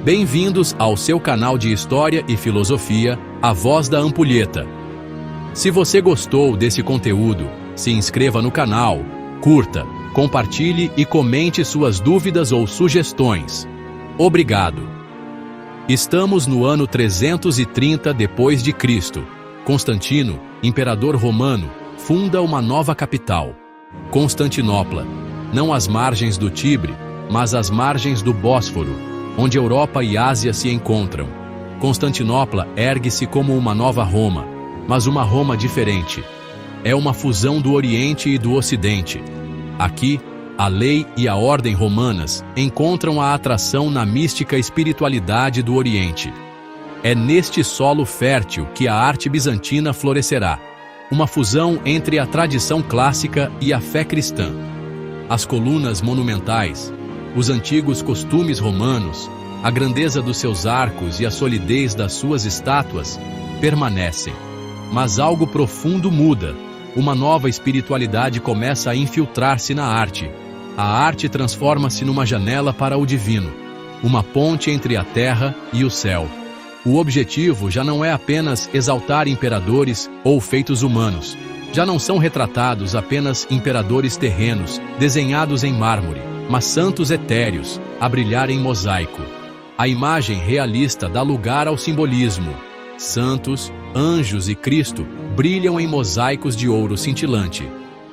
Bem-vindos ao seu canal de História e Filosofia, A Voz da Ampulheta. Se você gostou desse conteúdo, se inscreva no canal, curta, compartilhe e comente suas dúvidas ou sugestões. Obrigado! Estamos no ano 330 d.C. Constantino, imperador romano, funda uma nova capital, Constantinopla, não às margens do Tibre, mas às margens do Bósforo, onde Europa e Ásia se encontram. Constantinopla ergue-se como uma nova Roma, mas uma Roma diferente. É uma fusão do Oriente e do Ocidente. Aqui, a lei e a ordem romanas encontram a atração na mística espiritualidade do Oriente. É neste solo fértil que a arte bizantina florescerá, uma fusão entre a tradição clássica e a fé cristã. As colunas monumentais, os antigos costumes romanos, a grandeza dos seus arcos e a solidez das suas estátuas permanecem. Mas algo profundo muda. Uma nova espiritualidade começa a infiltrar-se na arte. A arte transforma-se numa janela para o divino, uma ponte entre a terra e o céu. O objetivo já não é apenas exaltar imperadores ou feitos humanos. Já não são retratados apenas imperadores terrenos, desenhados em mármore, mas santos etéreos, a brilhar em mosaico. A imagem realista dá lugar ao simbolismo. Santos, anjos e Cristo brilham em mosaicos de ouro cintilante.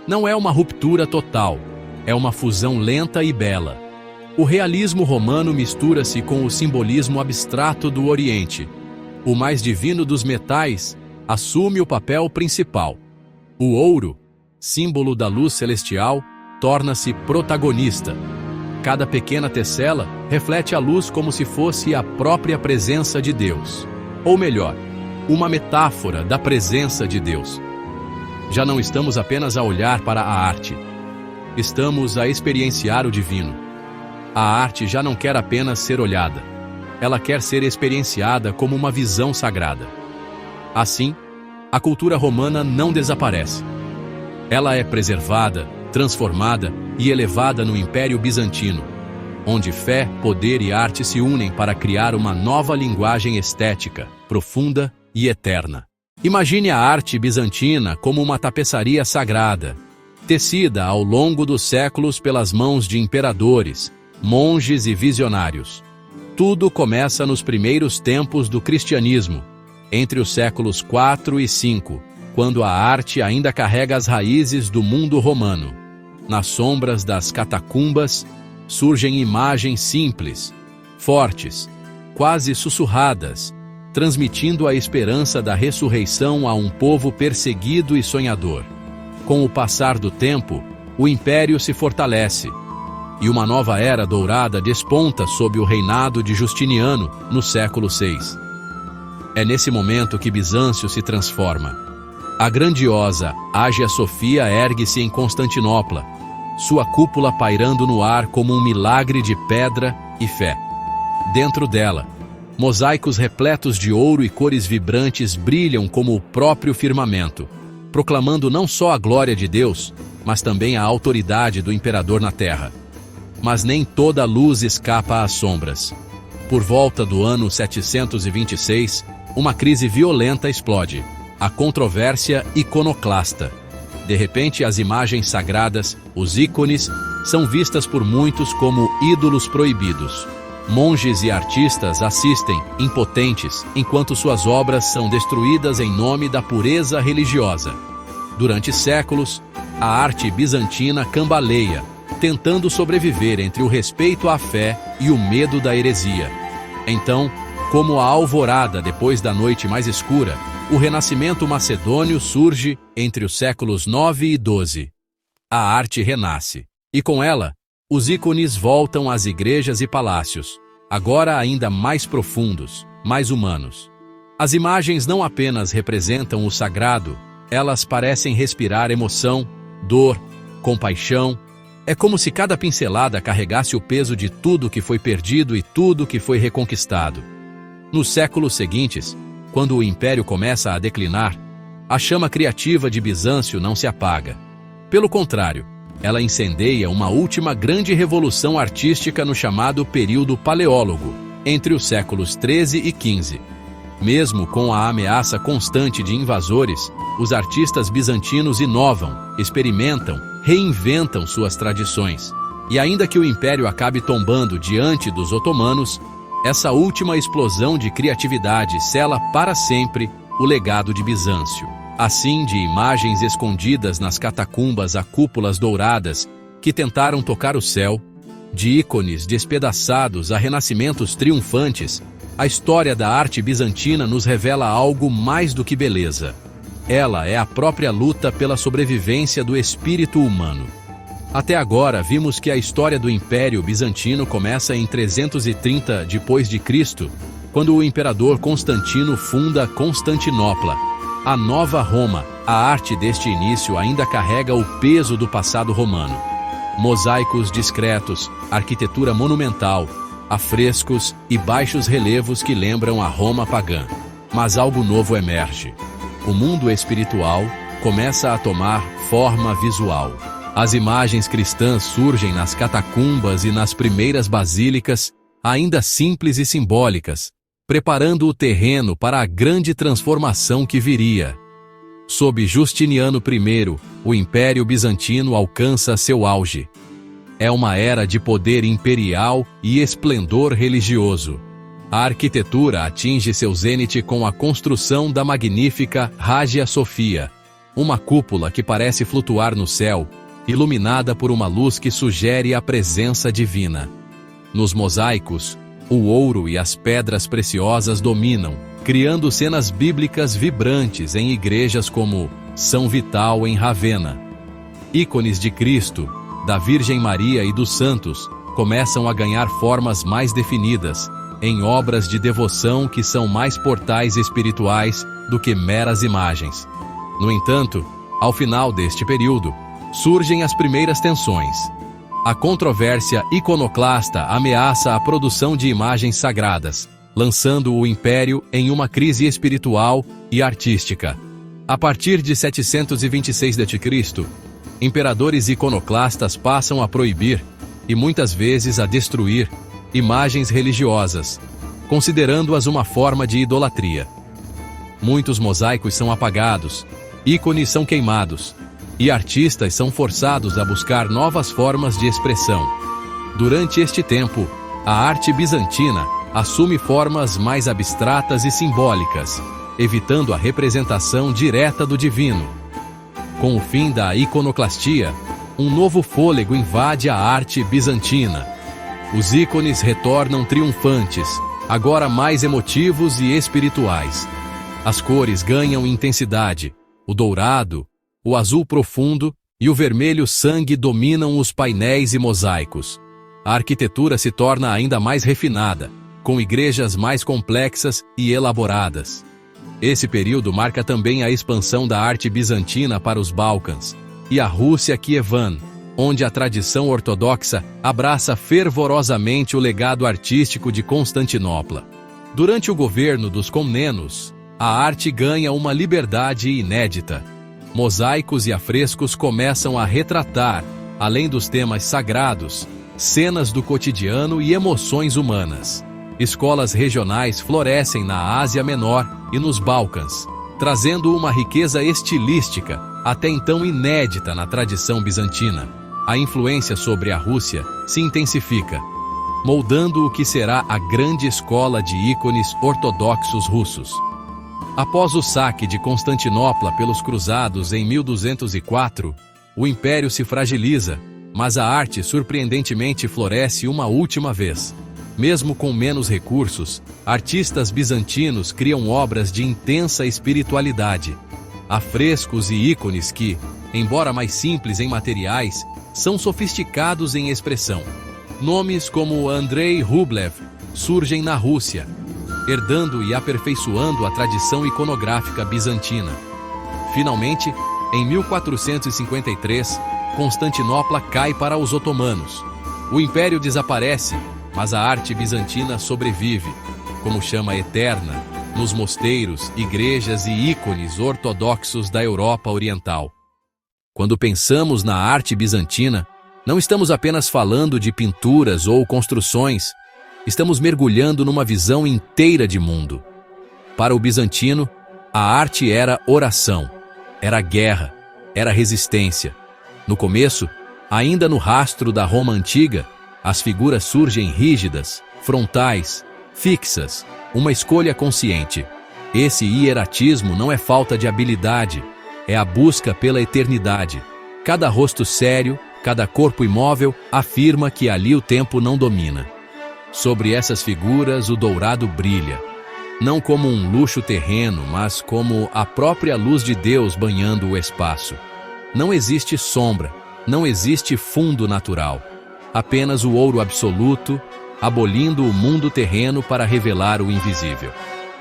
Não é uma ruptura total, é uma fusão lenta e bela. O realismo romano mistura-se com o simbolismo abstrato do Oriente. O mais divino dos metais assume o papel principal. O ouro, símbolo da luz celestial, torna-se protagonista. Cada pequena tessela reflete a luz como se fosse a própria presença de Deus. Ou melhor, uma metáfora da presença de Deus. Já não estamos apenas a olhar para a arte. Estamos a experienciar o divino. A arte já não quer apenas ser olhada. Ela quer ser experienciada como uma visão sagrada. Assim, a cultura romana não desaparece. Ela é preservada, transformada e elevada no Império Bizantino, onde fé, poder e arte se unem para criar uma nova linguagem estética, profunda e eterna. Imagine a arte bizantina como uma tapeçaria sagrada, tecida ao longo dos séculos pelas mãos de imperadores, monges e visionários. Tudo começa nos primeiros tempos do cristianismo, entre os séculos IV e V, quando a arte ainda carrega as raízes do mundo romano. Nas sombras das catacumbas surgem imagens simples, fortes, quase sussurradas, transmitindo a esperança da ressurreição a um povo perseguido e sonhador. Com o passar do tempo, o império se fortalece, e uma nova era dourada desponta sob o reinado de Justiniano no século VI. É nesse momento que Bizâncio se transforma. A grandiosa Ágia Sofia ergue-se em Constantinopla, sua cúpula pairando no ar como um milagre de pedra e fé. Dentro dela, mosaicos repletos de ouro e cores vibrantes brilham como o próprio firmamento, proclamando não só a glória de Deus, mas também a autoridade do imperador na terra. Mas nem toda a luz escapa às sombras. Por volta do ano 726, uma crise violenta explode, a controvérsia iconoclasta. De repente, as imagens sagradas, os ícones, são vistas por muitos como ídolos proibidos. Monges e artistas assistem, impotentes, enquanto suas obras são destruídas em nome da pureza religiosa. Durante séculos, a arte bizantina cambaleia, tentando sobreviver entre o respeito à fé e o medo da heresia. Então, como a alvorada depois da noite mais escura, o renascimento macedônio surge entre os séculos IX e XII. A arte renasce, e com ela, os ícones voltam às igrejas e palácios, agora ainda mais profundos, mais humanos. As imagens não apenas representam o sagrado, elas parecem respirar emoção, dor, compaixão. É como se cada pincelada carregasse o peso de tudo que foi perdido e tudo que foi reconquistado. Nos séculos seguintes, quando o império começa a declinar, a chama criativa de Bizâncio não se apaga. Pelo contrário, ela incendeia uma última grande revolução artística no chamado período paleólogo, entre os séculos 13 e 15. Mesmo com a ameaça constante de invasores, os artistas bizantinos inovam, experimentam, reinventam suas tradições. E ainda que o império acabe tombando diante dos otomanos, essa última explosão de criatividade sela para sempre o legado de Bizâncio. Assim, de imagens escondidas nas catacumbas a cúpulas douradas que tentaram tocar o céu, de ícones despedaçados a renascimentos triunfantes, a história da arte bizantina nos revela algo mais do que beleza. Ela é a própria luta pela sobrevivência do espírito humano. Até agora, vimos que a história do Império Bizantino começa em 330 d.C., quando o imperador Constantino funda Constantinopla, a Nova Roma. A arte deste início ainda carrega o peso do passado romano. Mosaicos discretos, arquitetura monumental, afrescos e baixos relevos que lembram a Roma pagã. Mas algo novo emerge. O mundo espiritual começa a tomar forma visual. As imagens cristãs surgem nas catacumbas e nas primeiras basílicas, ainda simples e simbólicas, preparando o terreno para a grande transformação que viria. Sob Justiniano I, o Império Bizantino alcança seu auge. É uma era de poder imperial e esplendor religioso. A arquitetura atinge seu zênite com a construção da magnífica Hagia Sophia, uma cúpula que parece flutuar no céu, iluminada por uma luz que sugere a presença divina. Nos mosaicos, o ouro e as pedras preciosas dominam, criando cenas bíblicas vibrantes em igrejas como São Vital em Ravenna. Ícones de Cristo, da Virgem Maria e dos santos começam a ganhar formas mais definidas, em obras de devoção que são mais portais espirituais do que meras imagens. No entanto, ao final deste período, surgem as primeiras tensões. A controvérsia iconoclasta ameaça a produção de imagens sagradas, lançando o império em uma crise espiritual e artística. A partir de 726 d.C., imperadores iconoclastas passam a proibir, e muitas vezes a destruir, imagens religiosas, considerando-as uma forma de idolatria. Muitos mosaicos são apagados, ícones são queimados, e artistas são forçados a buscar novas formas de expressão. Durante este tempo, a arte bizantina assume formas mais abstratas e simbólicas, evitando a representação direta do divino. Com o fim da iconoclastia, um novo fôlego invade a arte bizantina. Os ícones retornam triunfantes, agora mais emotivos e espirituais. As cores ganham intensidade, o dourado, o azul profundo e o vermelho sangue dominam os painéis e mosaicos. A arquitetura se torna ainda mais refinada, com igrejas mais complexas e elaboradas. Esse período marca também a expansão da arte bizantina para os Balcãs e a Rússia Kievan, onde a tradição ortodoxa abraça fervorosamente o legado artístico de Constantinopla. Durante o governo dos Comnenos, a arte ganha uma liberdade inédita. Mosaicos e afrescos começam a retratar, além dos temas sagrados, cenas do cotidiano e emoções humanas. Escolas regionais florescem na Ásia Menor e nos Balcãs, trazendo uma riqueza estilística até então inédita na tradição bizantina. A influência sobre a Rússia se intensifica, moldando o que será a grande escola de ícones ortodoxos russos. Após o saque de Constantinopla pelos cruzados em 1204, o império se fragiliza, mas a arte surpreendentemente floresce uma última vez. Mesmo com menos recursos, artistas bizantinos criam obras de intensa espiritualidade. Afrescos e ícones que, embora mais simples em materiais, são sofisticados em expressão. Nomes como Andrei Rublev surgem na Rússia, herdando e aperfeiçoando a tradição iconográfica bizantina. Finalmente, em 1453, Constantinopla cai para os otomanos. O império desaparece, mas a arte bizantina sobrevive, como chama eterna, nos mosteiros, igrejas e ícones ortodoxos da Europa Oriental. Quando pensamos na arte bizantina, não estamos apenas falando de pinturas ou construções, Estamos mergulhando numa visão inteira de mundo. Para o bizantino, a arte era oração, era guerra, era resistência. No começo, ainda no rastro da Roma antiga, as figuras surgem rígidas, frontais, fixas, uma escolha consciente. Esse hieratismo não é falta de habilidade, é a busca pela eternidade. Cada rosto sério, cada corpo imóvel afirma que ali o tempo não domina. Sobre essas figuras o dourado brilha, não como um luxo terreno, mas como a própria luz de Deus banhando o espaço. Não existe sombra, não existe fundo natural, apenas o ouro absoluto, abolindo o mundo terreno para revelar o invisível.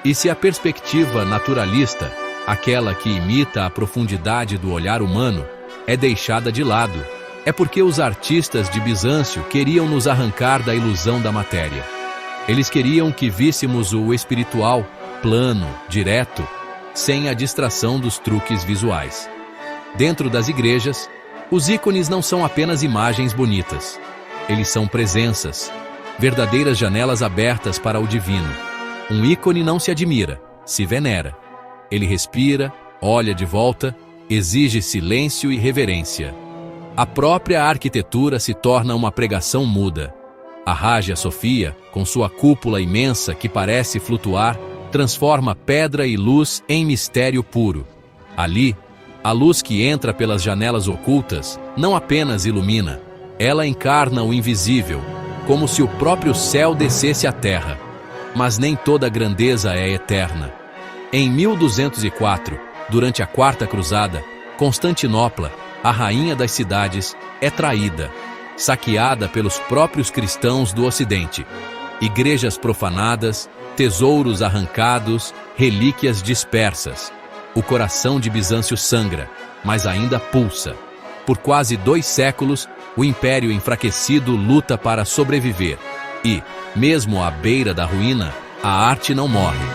E se a perspectiva naturalista, aquela que imita a profundidade do olhar humano, é deixada de lado, é porque os artistas de Bizâncio queriam nos arrancar da ilusão da matéria. Eles queriam que víssemos o espiritual, plano, direto, sem a distração dos truques visuais. Dentro das igrejas, os ícones não são apenas imagens bonitas. Eles são presenças, verdadeiras janelas abertas para o divino. Um ícone não se admira, se venera. Ele respira, olha de volta, exige silêncio e reverência. A própria arquitetura se torna uma pregação muda. A Hagia Sophia, com sua cúpula imensa que parece flutuar, transforma pedra e luz em mistério puro. Ali, a luz que entra pelas janelas ocultas não apenas ilumina, ela encarna o invisível, como se o próprio céu descesse à terra. Mas nem toda grandeza é eterna. Em 1204, durante a Quarta Cruzada, Constantinopla, a rainha das cidades, é traída, saqueada pelos próprios cristãos do Ocidente. Igrejas profanadas, tesouros arrancados, relíquias dispersas. O coração de Bizâncio sangra, mas ainda pulsa. Por quase 2 séculos, o império enfraquecido luta para sobreviver. E, mesmo à beira da ruína, a arte não morre.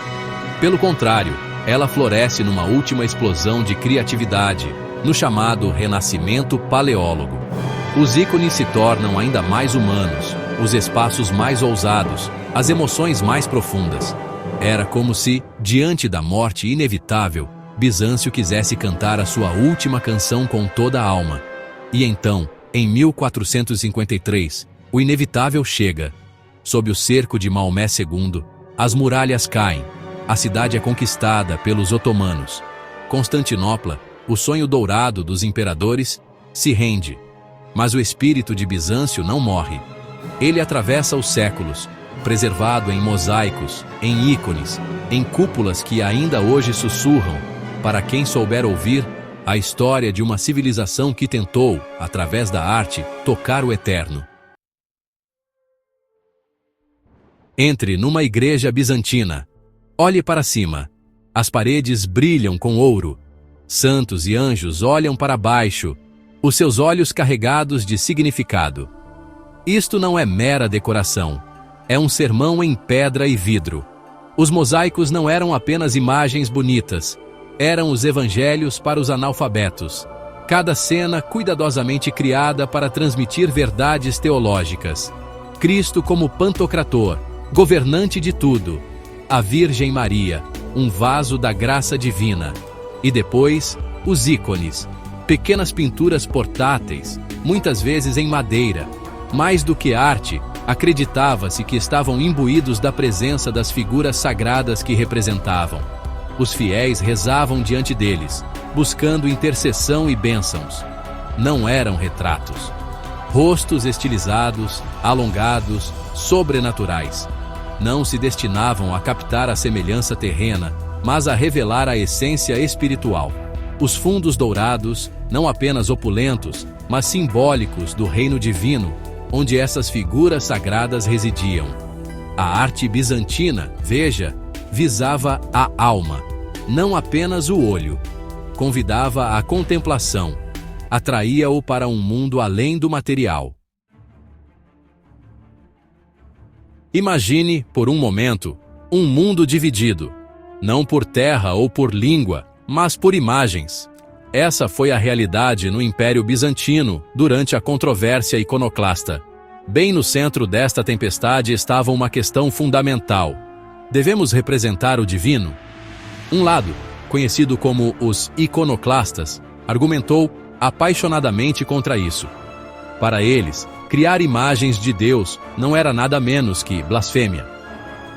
Pelo contrário, ela floresce numa última explosão de criatividade, no chamado Renascimento Paleólogo. Os ícones se tornam ainda mais humanos, os espaços mais ousados, as emoções mais profundas. Era como se, diante da morte inevitável, Bizâncio quisesse cantar a sua última canção com toda a alma. E então, em 1453, o inevitável chega. Sob o cerco de Maomé II, as muralhas caem, a cidade é conquistada pelos otomanos. Constantinopla, o sonho dourado dos imperadores, se rende. Mas o espírito de Bizâncio não morre. Ele atravessa os séculos, preservado em mosaicos, em ícones, em cúpulas que ainda hoje sussurram, para quem souber ouvir, a história de uma civilização que tentou, através da arte, tocar o eterno. Entre numa igreja bizantina. Olhe para cima. As paredes brilham com ouro. Santos e anjos olham para baixo, os seus olhos carregados de significado. Isto não é mera decoração. É um sermão em pedra e vidro. Os mosaicos não eram apenas imagens bonitas. Eram os evangelhos para os analfabetos. Cada cena cuidadosamente criada para transmitir verdades teológicas. Cristo como Pantocrator, governante de tudo. A Virgem Maria, um vaso da graça divina. E depois, os ícones, pequenas pinturas portáteis, muitas vezes em madeira. Mais do que arte, acreditava-se que estavam imbuídos da presença das figuras sagradas que representavam. Os fiéis rezavam diante deles, buscando intercessão e bênçãos. Não eram retratos. Rostos estilizados, alongados, sobrenaturais. Não se destinavam a captar a semelhança terrena, mas a revelar a essência espiritual. Os fundos dourados, não apenas opulentos, mas simbólicos do reino divino, onde essas figuras sagradas residiam. A arte bizantina, veja, visava a alma, não apenas o olho. Convidava à contemplação, atraía-o para um mundo além do material. Imagine, por um momento, um mundo dividido, não por terra ou por língua, mas por imagens. Essa foi a realidade no Império Bizantino durante a controvérsia iconoclasta. Bem no centro desta tempestade estava uma questão fundamental. Devemos representar o divino? Um lado, conhecido como os iconoclastas, argumentou apaixonadamente contra isso. Para eles, criar imagens de Deus não era nada menos que blasfêmia.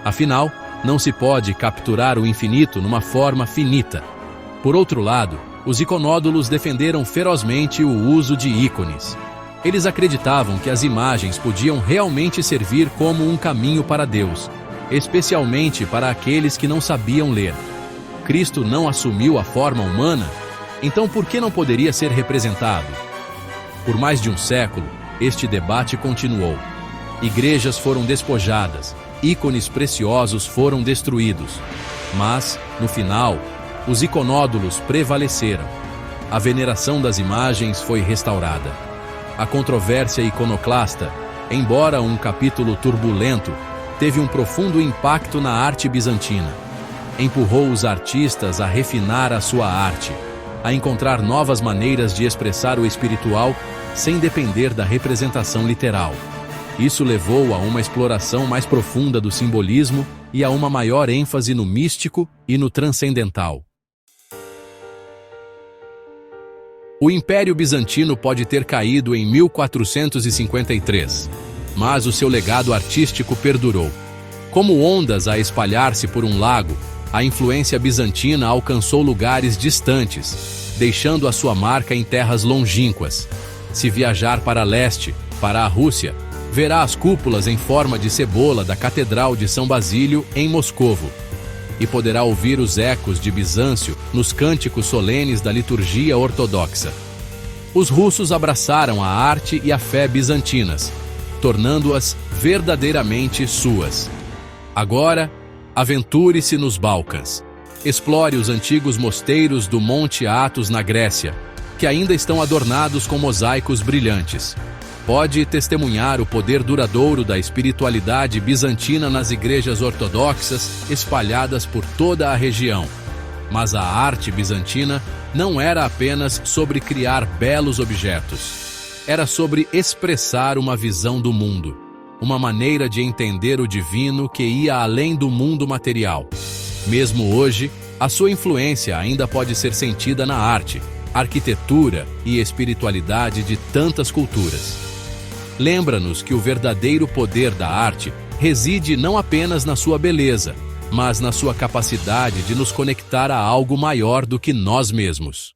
Afinal, não se pode capturar o infinito numa forma finita. Por outro lado, os iconódulos defenderam ferozmente o uso de ícones. Eles acreditavam que as imagens podiam realmente servir como um caminho para Deus, especialmente para aqueles que não sabiam ler. Cristo não assumiu a forma humana, então por que não poderia ser representado? Por mais de um século, este debate continuou. Igrejas foram despojadas, ícones preciosos foram destruídos. Mas, no final, os iconódulos prevaleceram. A veneração das imagens foi restaurada. A controvérsia iconoclasta, embora um capítulo turbulento, teve um profundo impacto na arte bizantina. Empurrou os artistas a refinar a sua arte, a encontrar novas maneiras de expressar o espiritual sem depender da representação literal. Isso levou a uma exploração mais profunda do simbolismo e a uma maior ênfase no místico e no transcendental. O Império Bizantino pode ter caído em 1453, mas o seu legado artístico perdurou. Como ondas a espalhar-se por um lago, a influência bizantina alcançou lugares distantes, deixando a sua marca em terras longínquas. Se viajar para leste, para a Rússia, verá as cúpulas em forma de cebola da Catedral de São Basílio em Moscovo, e poderá ouvir os ecos de Bizâncio nos cânticos solenes da liturgia ortodoxa. Os russos abraçaram a arte e a fé bizantinas, tornando-as verdadeiramente suas. Agora, aventure-se nos Balcãs. Explore os antigos mosteiros do Monte Athos na Grécia, que ainda estão adornados com mosaicos brilhantes. Pode testemunhar o poder duradouro da espiritualidade bizantina nas igrejas ortodoxas espalhadas por toda a região. Mas a arte bizantina não era apenas sobre criar belos objetos. Era sobre expressar uma visão do mundo, uma maneira de entender o divino que ia além do mundo material. Mesmo hoje, a sua influência ainda pode ser sentida na arte, arquitetura e espiritualidade de tantas culturas. Lembra-nos que o verdadeiro poder da arte reside não apenas na sua beleza, mas na sua capacidade de nos conectar a algo maior do que nós mesmos.